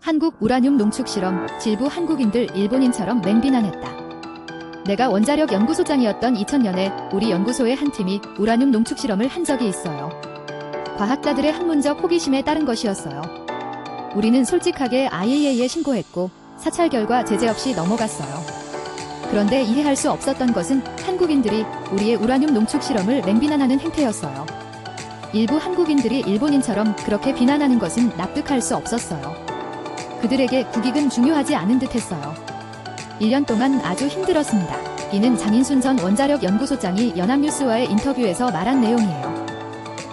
한국 우라늄 농축 실험, 일부 한국인들 일본인처럼 맹비난했다. 내가 원자력 연구소장이었던 2000년에 우리 연구소의 한 팀이 우라늄 농축 실험을 한 적이 있어요. 과학자들의 학문적 호기심에 따른 것이었어요. 우리는 솔직하게 IAEA에 신고했고 사찰 결과 제재 없이 넘어갔어요. 그런데 이해할 수 없었던 것은 한국인들이 우리의 우라늄 농축 실험을 맹비난하는 행태였어요. 일부 한국인들이 일본인처럼 그렇게 비난하는 것은 납득할 수 없었어요. 그들에게 국익은 중요하지 않은 듯 했어요. 1년 동안 아주 힘들었습니다. 이는 장인순 전 원자력 연구소장이 연합뉴스와의 인터뷰에서 말한 내용이에요.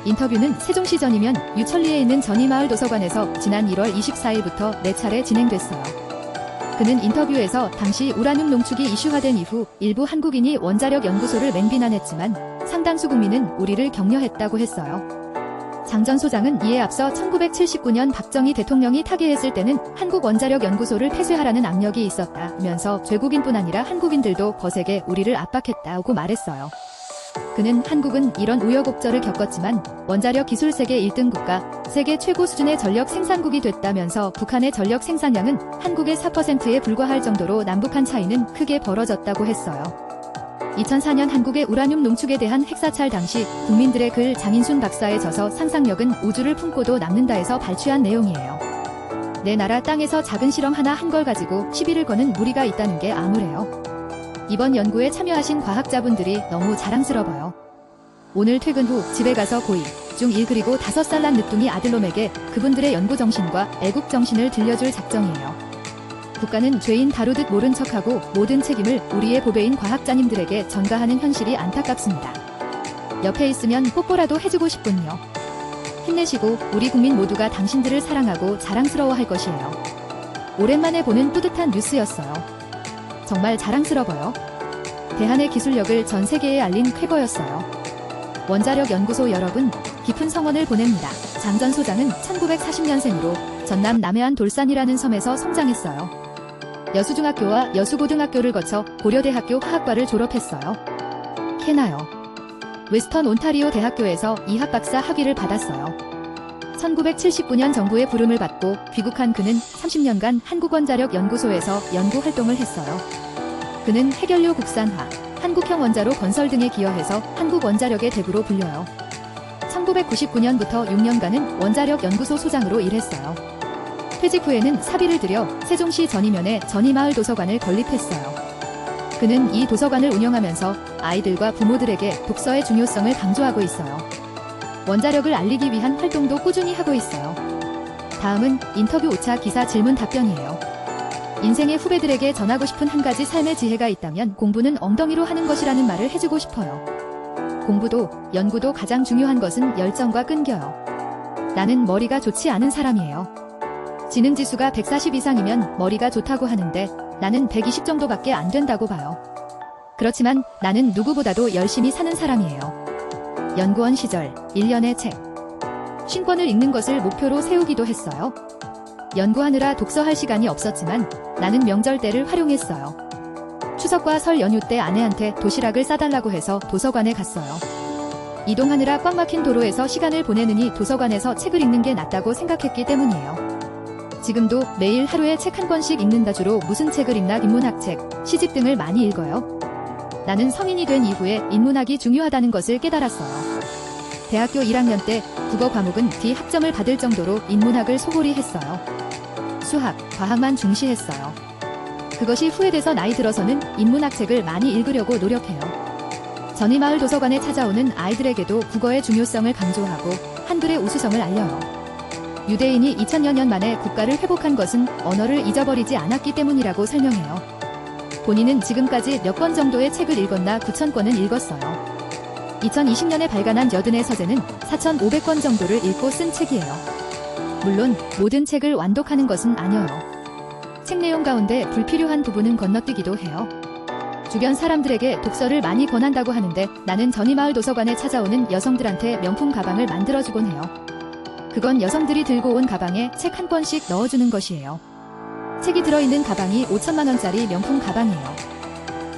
인터뷰는 세종시 전이면 유천리에 있는 전이마을 도서관에서 지난 1월 24일부터 4차례 진행됐어요. 그는 인터뷰에서 당시 우라늄 농축이 이슈화된 이후 일부 한국인이 원자력 연구소를 맹비난했지만 상당수 국민은 우리를 격려했다고 했어요. 장 전 소장은 이에 앞서 1979년 박정희 대통령이 타계했을 때는 한국 원자력 연구소를 폐쇄하라는 압력이 있었다면서 외국인뿐 아니라 한국인들도 거세게 우리를 압박했다고 말했어요. 그는 한국은 이런 우여곡절을 겪었지만 원자력 기술 세계 1등 국가, 세계 최고 수준의 전력 생산국이 됐다면서 북한의 전력 생산량은 한국의 4%에 불과할 정도로 남북한 차이는 크게 벌어졌다고 했어요. 2004년 한국의 우라늄 농축에 대한 핵사찰 당시 국민들의 글 장인순 박사의 저서 상상력은 우주를 품고도 남는다에서 발췌한 내용이에요. 내 나라 땅에서 작은 실험 하나 한 걸 가지고 시비를 거는 무리가 있다는 게 암울해요. 이번 연구에 참여하신 과학자분들이 너무 자랑스러워요. 오늘 퇴근 후 집에 가서 고2, 중1 그리고 5살 난 늦둥이 아들놈에게 그분들의 연구정신과 애국정신을 들려줄 작정이에요. 국가는 죄인 다루듯 모른 척하고 모든 책임을 우리의 보배인 과학자님들에게 전가하는 현실이 안타깝습니다. 옆에 있으면 뽀뽀라도 해주고 싶군요. 힘내시고 우리 국민 모두가 당신들을 사랑하고 자랑스러워할 것이에요. 오랜만에 보는 뿌듯한 뉴스였어요. 정말 자랑스러워요. 대한의 기술력을 전 세계에 알린 쾌거였어요. 원자력 연구소 여러분, 깊은 성원을 보냅니다. 장 전 소장은 1940년생으로 전남 남해안 돌산이라는 섬에서 성장했어요. 여수중학교와 여수고등학교를 거쳐 고려대학교 화학과를 졸업했어요. 캐나요. 웨스턴 온타리오 대학교에서 이학박사 학위를 받았어요. 1979년 정부의 부름을 받고 귀국한 그는 30년간 한국원자력연구소에서 연구활동을 했어요. 그는 핵연료 국산화, 한국형 원자로 건설 등에 기여해서 한국원자력의 대부로 불려요. 1999년부터 6년간은 원자력연구소 소장으로 일했어요. 퇴직 후에는 사비를 들여 세종시 전이면에 전이마을 도서관을 건립했어요. 그는 이 도서관을 운영하면서 아이들과 부모들에게 독서의 중요성을 강조하고 있어요. 원자력을 알리기 위한 활동도 꾸준히 하고 있어요. 다음은 인터뷰 5차 기사 질문 답변이에요. 인생의 후배들에게 전하고 싶은 한 가지 삶의 지혜가 있다면 공부는 엉덩이로 하는 것이라는 말을 해주고 싶어요. 공부도 연구도 가장 중요한 것은 열정과 끈겨요. 나는 머리가 좋지 않은 사람이에요. 지능지수가 140 이상이면 머리가 좋다고 하는데 나는 120 정도밖에 안 된다고 봐요. 그렇지만 나는 누구보다도 열심히 사는 사람이에요. 연구원 시절 1년의 책 50권을 읽는 것을 목표로 세우기도 했어요. 연구하느라 독서할 시간이 없었지만 나는 명절 때를 활용했어요. 추석과 설 연휴 때 아내한테 도시락을 싸달라고 해서 도서관에 갔어요. 이동하느라 꽉 막힌 도로에서 시간을 보내느니 도서관에서 책을 읽는 게 낫다고 생각했기 때문이에요. 지금도 매일 하루에 책 한 권씩 읽는다. 주로 무슨 책을 읽나? 인문학책, 시집 등을 많이 읽어요. 나는 성인이 된 이후에 인문학이 중요하다는 것을 깨달았어요. 대학교 1학년 때 국어 과목은 D 학점을 받을 정도로 인문학을 소홀히 했어요. 수학, 과학만 중시했어요. 그것이 후회돼서 나이 들어서는 인문학 책을 많이 읽으려고 노력해요. 전이마을 도서관에 찾아오는 아이들에게도 국어의 중요성을 강조하고 한글의 우수성을 알려요. 유대인이 2000여 년 만에 국가를 회복한 것은 언어를 잊어버리지 않았기 때문이라고 설명해요. 본인은 지금까지 몇 권 정도의 책을 읽었나 9,000권은 읽었어요. 2020년에 발간한 여든의 서재는 4,500권 정도를 읽고 쓴 책이에요. 물론 모든 책을 완독하는 것은 아니에요. 책 내용 가운데 불필요한 부분은 건너뛰기도 해요. 주변 사람들에게 독서를 많이 권한다고 하는데 나는 전이마을 도서관에 찾아오는 여성들한테 명품 가방을 만들어주곤 해요. 그건 여성들이 들고 온 가방에 책 한 권씩 넣어주는 것이에요. 책이 들어있는 가방이 5천만 원짜리 명품 가방이에요.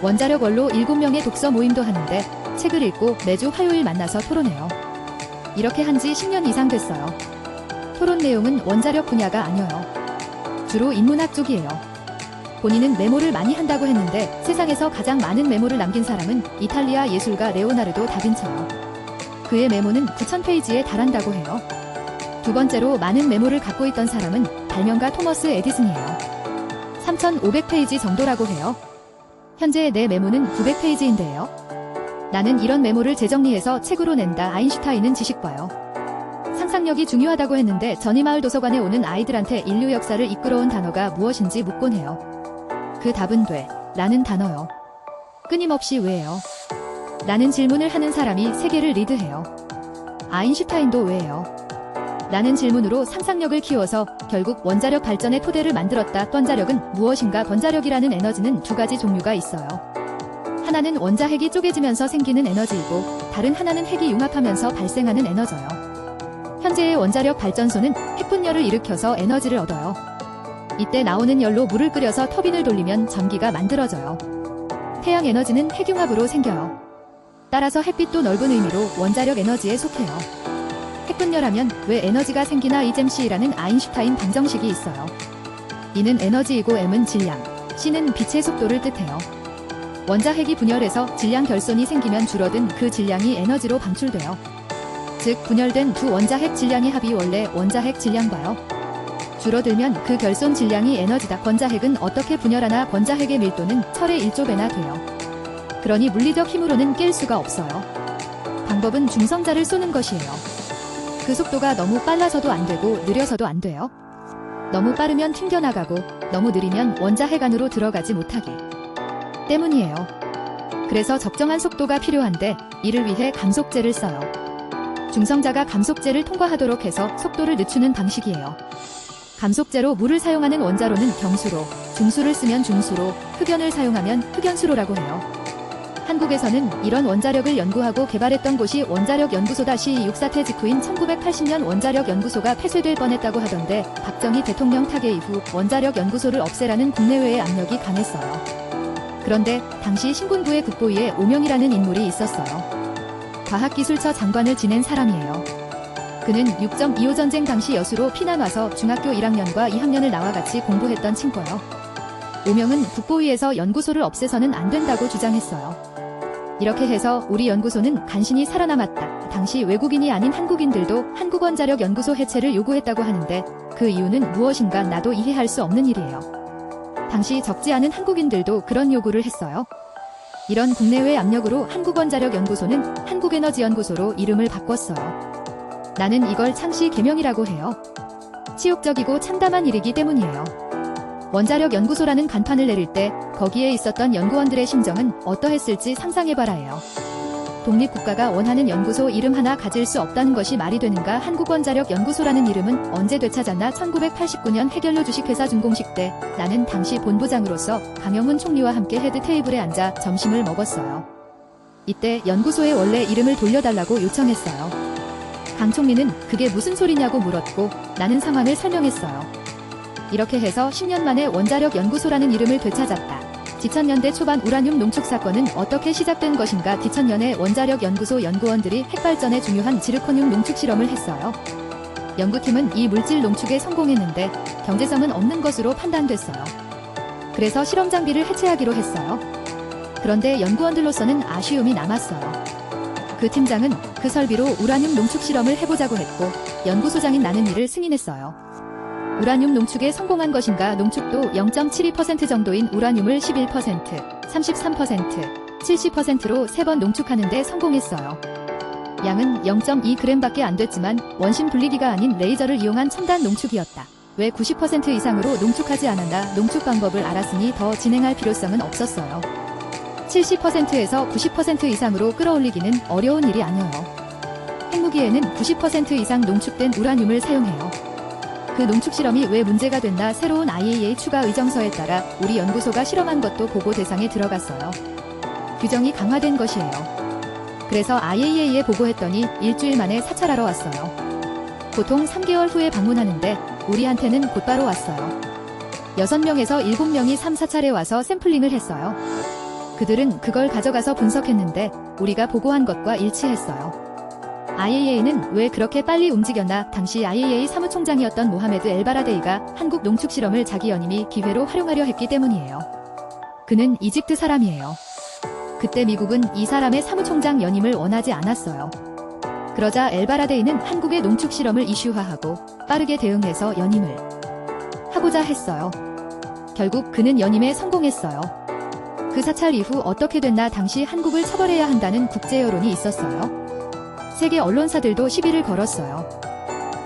원자력 원로 7명의 독서 모임도 하는데 책을 읽고 매주 화요일 만나서 토론해요. 이렇게 한 지 10년 이상 됐어요. 토론 내용은 원자력 분야가 아니에요. 주로 인문학 쪽이에요. 본인은 메모를 많이 한다고 했는데 세상에서 가장 많은 메모를 남긴 사람은 이탈리아 예술가 레오나르도 다빈치예요. 그의 메모는 9,000페이지에 달한다고 해요. 두 번째로 많은 메모를 갖고 있던 사람은 발명가 토머스 에디슨이에요. 3,500페이지 정도라고 해요. 현재 내 메모는 900페이지인데요. 나는 이런 메모를 재정리해서 책으로 낸다. 아인슈타인은 지식봐요. 상상력이 중요하다고 했는데 전이마을 도서관에 오는 아이들한테 인류 역사를 이끌어온 단어가 무엇인지 묻곤 해요. 그 답은 돼 라는 단어요. 끊임없이 왜요? 라는 질문을 하는 사람이 세계를 리드해요. 아인슈타인도 왜요? 라는 질문으로 상상력을 키워서 결국 원자력 발전의 토대를 만들었다. 원자력은 무엇인가? 원자력이라는 에너지는 두 가지 종류가 있어요. 하나는 원자핵이 쪼개지면서 생기는 에너지이고 다른 하나는 핵이 융합하면서 발생하는 에너지예요. 현재의 원자력 발전소는 핵분열을 일으켜서 에너지를 얻어요. 이때 나오는 열로 물을 끓여서 터빈을 돌리면 전기가 만들어져요. 태양 에너지는 핵융합으로 생겨요. 따라서 햇빛도 넓은 의미로 원자력 에너지에 속해요. 핵분열하면 왜 에너지가 생기나? 이잼C라는 아인슈타인 방정식이 있어요. E는 에너지이고 M은 질량, C는 빛의 속도를 뜻해요. 원자핵이 분열해서 질량 결손이 생기면 줄어든 그 질량이 에너지로 방출돼요. 즉 분열된 두 원자핵 질량의 합이 원래 원자핵 질량과요. 줄어들면 그 결손 질량이 에너지다. 원자핵은 어떻게 분열하나? 원자핵의 밀도는 철의 1조 배나 돼요. 그러니 물리적 힘으로는 깰 수가 없어요. 방법은 중성자를 쏘는 것이에요. 그 속도가 너무 빨라서도 안 되고 느려서도 안 돼요. 너무 빠르면 튕겨나가고 너무 느리면 원자핵 안으로 들어가지 못하기 때문이에요. 그래서 적정한 속도가 필요한데 이를 위해 감속제를 써요. 중성자가 감속제를 통과하도록 해서 속도를 늦추는 방식이에요. 감속제로 물을 사용하는 원자로는 경수로, 중수를 쓰면 중수로, 흑연을 사용하면 흑연수로라고 해요. 한국에서는 이런 원자력을 연구하고 개발했던 곳이 원자력연구소다. 6사태 직후인 1980년 원자력연구소가 폐쇄될 뻔했다고 하던데 박정희 대통령 타계 이후 원자력연구소를 없애라는 국내외의 압력이 강했어요. 그런데 당시 신군부의 국보위에 오명이라는 인물이 있었어요. 과학기술처 장관을 지낸 사람이에요. 그는 6.25 전쟁 당시 여수로 피난 와서 중학교 1학년과 2학년을 나와 같이 공부했던 친구예요. 오명은 국보위에서 연구소를 없애서는 안 된다고 주장했어요. 이렇게 해서 우리 연구소는 간신히 살아남았다. 당시 외국인이 아닌 한국인들도 한국원자력연구소 해체를 요구했다고 하는데 그 이유는 무엇인가? 나도 이해할 수 없는 일이에요. 당시 적지 않은 한국인들도 그런 요구를 했어요. 이런 국내외 압력으로 한국원자력연구소는 한국에너지연구소로 이름을 바꿨어요. 나는 이걸 창씨 개명이라고 해요. 치욕적이고 참담한 일이기 때문이에요. 원자력연구소라는 간판을 내릴 때 거기에 있었던 연구원들의 심정은 어떠했을지 상상해봐라예요. 독립국가가 원하는 연구소 이름 하나 가질 수 없다는 것이 말이 되는가? 한국원자력연구소라는 이름은 언제 되찾았나? 1989년 해결료 주식회사 준공식 때 나는 당시 본부장으로서 강영훈 총리와 함께 헤드 테이블에 앉아 점심을 먹었어요. 이때 연구소의 원래 이름을 돌려달라고 요청했어요. 강 총리는 그게 무슨 소리냐고 물었고 나는 상황을 설명했어요. 이렇게 해서 10년 만에 원자력연구소라는 이름을 되찾았다. 2000년대 초반 우라늄 농축 사건은 어떻게 시작된 것인가? 2000년에 원자력연구소 연구원들이 핵발전에 중요한 지르코늄 농축 실험을 했어요. 연구팀은 이 물질 농축에 성공했는데 경제성은 없는 것으로 판단됐어요. 그래서 실험 장비를 해체하기로 했어요. 그런데 연구원들로서는 아쉬움이 남았어요. 그 팀장은 그 설비로 우라늄 농축 실험을 해보자고 했고 연구소장인 나는 이를 승인했어요. 우라늄 농축에 성공한 것인가? 농축도 0.72% 정도인 우라늄을 11%, 33%, 70%로 3번 농축하는데 성공했어요. 양은 0.2g밖에 안 됐지만 원심 분리기가 아닌 레이저를 이용한 첨단 농축이었다. 왜 90% 이상으로 농축하지 않았나? 농축 방법을 알았으니 더 진행할 필요성은 없었어요. 70%에서 90% 이상으로 끌어올리기는 어려운 일이 아니에요. 핵무기에는 90% 이상 농축된 우라늄을 사용해요. 그 농축 실험이 왜 문제가 됐나? 새로운 IAEA 추가 의정서에 따라 우리 연구소가 실험한 것도 보고 대상에 들어갔어요. 규정이 강화된 것이에요. 그래서 IAEA에 보고했더니 일주일 만에 사찰하러 왔어요. 보통 3개월 후에 방문하는데 우리한테는 곧바로 왔어요. 6명에서 7명이 3-4차례 와서 샘플링을 했어요. 그들은 그걸 가져가서 분석했는데 우리가 보고한 것과 일치했어요. IAEA는 왜 그렇게 빨리 움직였나? 당시 IAEA 사무총장이었던 모하메드 엘바라데이가 한국 농축 실험을 자기 연임이 기회로 활용하려 했기 때문이에요. 그는 이집트 사람이에요. 그때 미국은 이 사람의 사무총장 연임을 원하지 않았어요. 그러자 엘바라데이는 한국의 농축 실험을 이슈화하고 빠르게 대응해서 연임을 하고자 했어요. 결국 그는 연임에 성공했어요. 그 사찰 이후 어떻게 됐나? 당시 한국을 처벌해야 한다는 국제 여론이 있었어요. 세계 언론사들도 시비를 걸었어요.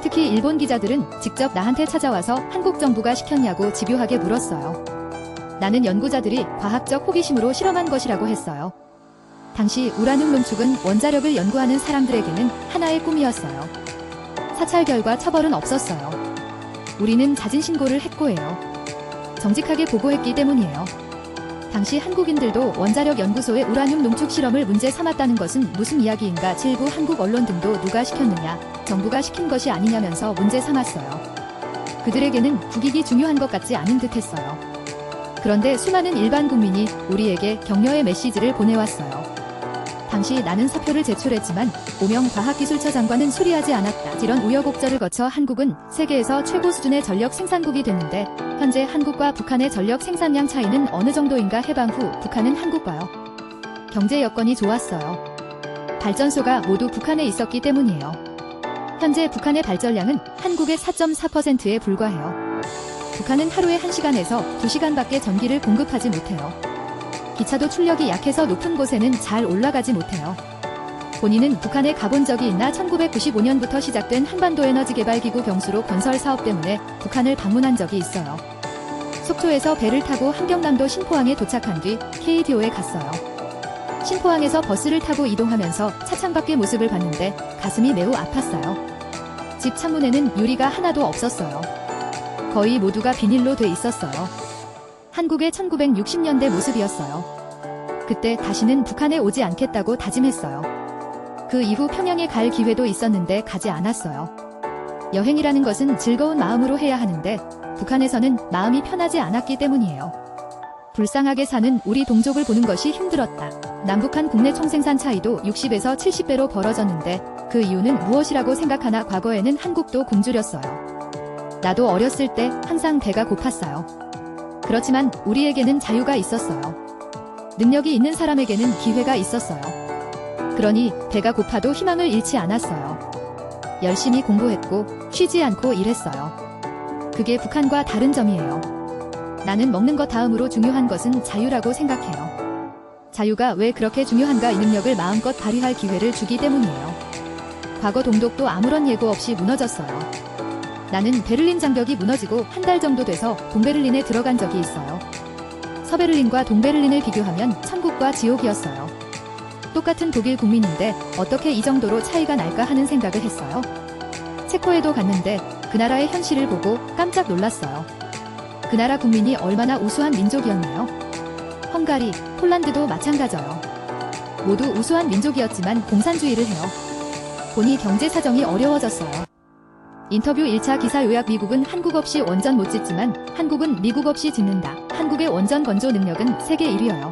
특히 일본 기자들은 직접 나한테 찾아와서 한국 정부가 시켰냐고 집요하게 물었어요. 나는 연구자들이 과학적 호기심으로 실험한 것이라고 했어요. 당시 우라늄 농축은 원자력을 연구하는 사람들에게는 하나의 꿈이었어요. 사찰 결과 처벌은 없었어요. 우리는 자진신고를 했고 해요. 정직하게 보고했기 때문이에요. 당시 한국인들도 원자력 연구소의 우라늄 농축 실험을 문제 삼았다는 것은 무슨 이야기인가? 일부 한국 언론 등도 누가 시켰느냐, 정부가 시킨 것이 아니냐면서 문제 삼았어요. 그들에게는 국익이 중요한 것 같지 않은 듯 했어요. 그런데 수많은 일반 국민이 우리에게 격려의 메시지를 보내왔어요. 당시 나는 사표를 제출했지만 오명 과학기술처 장관은 수리하지 않았다. 이런 우여곡절을 거쳐 한국은 세계에서 최고 수준의 전력 생산국이 됐는데 현재 한국과 북한의 전력 생산량 차이는 어느 정도인가? 해방 후 북한은 한국과요. 경제 여건이 좋았어요. 발전소가 모두 북한에 있었기 때문이에요. 현재 북한의 발전량은 한국의 4.4%에 불과해요. 북한은 하루에 1시간에서 2시간밖에 전기를 공급하지 못해요. 기차도 출력이 약해서 높은 곳에는 잘 올라가지 못해요. 본인은 북한에 가본 적이 있나? 1995년부터 시작된 한반도 에너지 개발 기구 병수로 건설 사업 때문에 북한을 방문한 적이 있어요. 속초에서 배를 타고 함경남도 신포항에 도착한 뒤 KDO에 갔어요. 신포항에서 버스를 타고 이동하면서 차창 밖의 모습을 봤는데 가슴이 매우 아팠어요. 집 창문에는 유리가 하나도 없었어요. 거의 모두가 비닐로 돼 있었어요. 한국의 1960년대 모습이었어요. 그때 다시는 북한에 오지 않겠다고 다짐했어요. 그 이후 평양에 갈 기회도 있었는데 가지 않았어요. 여행이라는 것은 즐거운 마음으로 해야 하는데 북한에서는 마음이 편하지 않았기 때문이에요. 불쌍하게 사는 우리 동족을 보는 것이 힘들었다. 남북한 국내 총생산 차이도 60에서 70배로 벌어졌는데 그 이유는 무엇이라고 생각하나? 과거에는 한국도 굶주렸어요. 나도 어렸을 때 항상 배가 고팠어요. 그렇지만 우리에게는 자유가 있었어요. 능력이 있는 사람에게는 기회가 있었어요. 그러니 배가 고파도 희망을 잃지 않았어요. 열심히 공부했고 쉬지 않고 일했어요. 그게 북한과 다른 점이에요. 나는 먹는 것 다음으로 중요한 것은 자유라고 생각해요. 자유가 왜 그렇게 중요한가? 이 능력을 마음껏 발휘할 기회를 주기 때문이에요. 과거 동독도 아무런 예고 없이 무너졌어요. 나는 베를린 장벽이 무너지고 한 달 정도 돼서 동베를린에 들어간 적이 있어요. 서베를린과 동베를린을 비교하면 천국과 지옥이었어요. 똑같은 독일 국민인데 어떻게 이 정도로 차이가 날까 하는 생각을 했어요. 체코에도 갔는데 그 나라의 현실을 보고 깜짝 놀랐어요. 그 나라 국민이 얼마나 우수한 민족이었나요? 헝가리, 폴란드도 마찬가지요. 모두 우수한 민족이었지만 공산주의를 해요. 보니 경제 사정이 어려워졌어요. 인터뷰 1차 기사 요약. 미국은 한국 없이 원전 못 짓지만 한국은 미국 없이 짓는다. 한국의 원전 건조 능력은 세계 1위여요.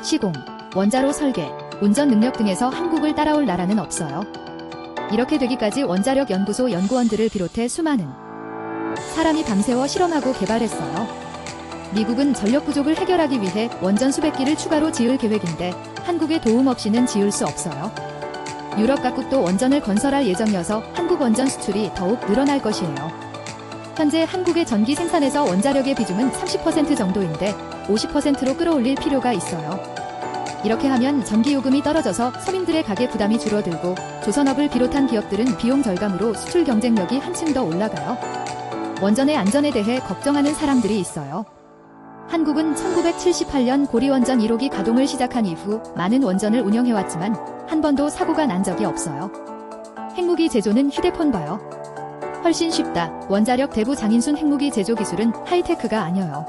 시공, 원자로 설계, 운전 능력 등에서 한국을 따라올 나라는 없어요. 이렇게 되기까지 원자력 연구소 연구원들을 비롯해 수많은 사람이 밤새워 실험하고 개발했어요. 미국은 전력 부족을 해결하기 위해 원전 수백 기를 추가로 지을 계획인데 한국의 도움 없이는 지을 수 없어요. 유럽 각국도 원전을 건설할 예정이어서 한국 원전 수출이 더욱 늘어날 것이에요. 현재 한국의 전기 생산에서 원자력의 비중은 30% 정도인데 50%로 끌어올릴 필요가 있어요. 이렇게 하면 전기 요금이 떨어져서 서민들의 가계 부담이 줄어들고 조선업을 비롯한 기업들은 비용 절감으로 수출 경쟁력이 한층 더 올라가요. 원전의 안전에 대해 걱정하는 사람들이 있어요. 한국은 1978년 고리원전 1호기 가동을 시작한 이후 많은 원전을 운영해왔지만 한 번도 사고가 난 적이 없어요. 핵무기 제조는 휴대폰 봐요. 훨씬 쉽다. 원자력 대부 장인순 핵무기 제조 기술은 하이테크가 아니어요.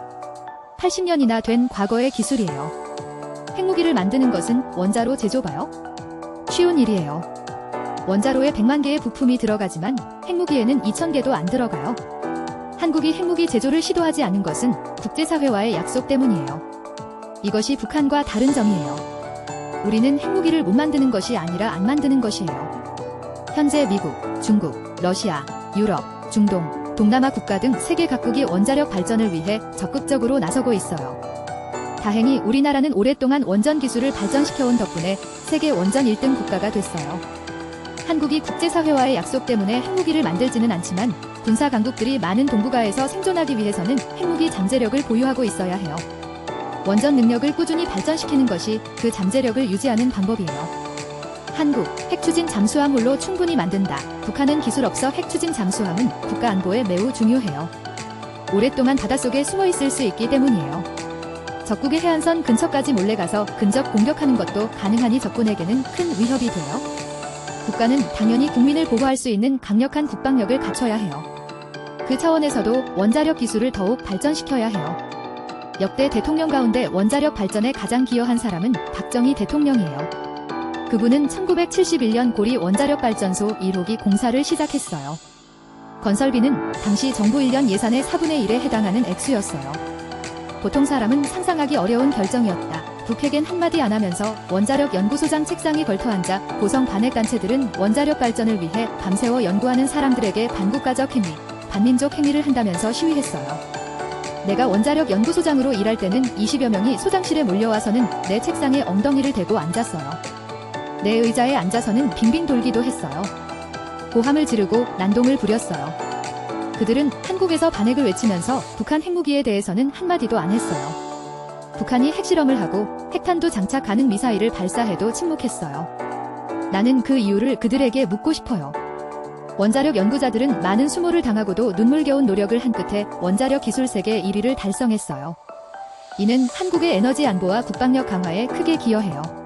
80년이나 된 과거의 기술이에요. 핵무기를 만드는 것은 원자로 제조 봐요. 쉬운 일이에요. 원자로에 100만 개의 부품이 들어가지만 핵무기에는 2000개도 안 들어가요. 한국이 핵무기 제조를 시도하지 않은 것은 국제사회와의 약속 때문이에요. 이것이 북한과 다른 점이에요. 우리는 핵무기를 못 만드는 것이 아니라 안 만드는 것이에요. 현재 미국, 중국, 러시아, 유럽, 중동, 동남아 국가 등 세계 각국이 원자력 발전을 위해 적극적으로 나서고 있어요. 다행히 우리나라는 오랫동안 원전 기술을 발전시켜온 덕분에 세계 원전 1등 국가가 됐어요. 한국이 국제사회와의 약속 때문에 핵무기를 만들지는 않지만 군사 강국들이 많은 동북아에서 생존하기 위해서는 핵무기 잠재력을 보유하고 있어야 해요. 원전 능력을 꾸준히 발전시키는 것이 그 잠재력을 유지하는 방법이에요. 한국, 핵추진 잠수함 홀로 충분히 만든다. 북한은 기술 없어 핵추진 잠수함은 국가 안보에 매우 중요해요. 오랫동안 바닷속에 숨어 있을 수 있기 때문이에요. 적국의 해안선 근처까지 몰래 가서 근접 공격하는 것도 가능하니 적군에게는 큰 위협이 돼요. 국가는 당연히 국민을 보호할 수 있는 강력한 국방력을 갖춰야 해요. 그 차원에서도 원자력 기술을 더욱 발전시켜야 해요. 역대 대통령 가운데 원자력 발전에 가장 기여한 사람은 박정희 대통령이에요. 그분은 1971년 고리 원자력 발전소 1호기 공사를 시작했어요. 건설비는 당시 정부 1년 예산의 4분의 1에 해당하는 액수였어요. 보통 사람은 상상하기 어려운 결정이었다. 북핵엔 한마디 안 하면서 원자력 연구소장 책상에 걸터앉아 고성 반핵단체들은 원자력 발전을 위해 밤새워 연구하는 사람들에게 반국가적 행위, 반민족 행위를 한다면서 시위했어요. 내가 원자력 연구소장으로 일할 때는 20여 명이 소장실에 몰려와서는 내 책상에 엉덩이를 대고 앉았어요. 내 의자에 앉아서는 빙빙 돌기도 했어요. 고함을 지르고 난동을 부렸어요. 그들은 한국에서 반핵을 외치면서 북한 핵무기에 대해서는 한마디도 안 했어요. 북한이 핵실험을 하고 핵탄두 장착 가능 미사일을 발사해도 침묵했어요. 나는 그 이유를 그들에게 묻고 싶어요. 원자력 연구자들은 많은 수모를 당하고도 눈물겨운 노력을 한 끝에 원자력 기술 세계 1위를 달성했어요. 이는 한국의 에너지 안보와 국방력 강화에 크게 기여해요.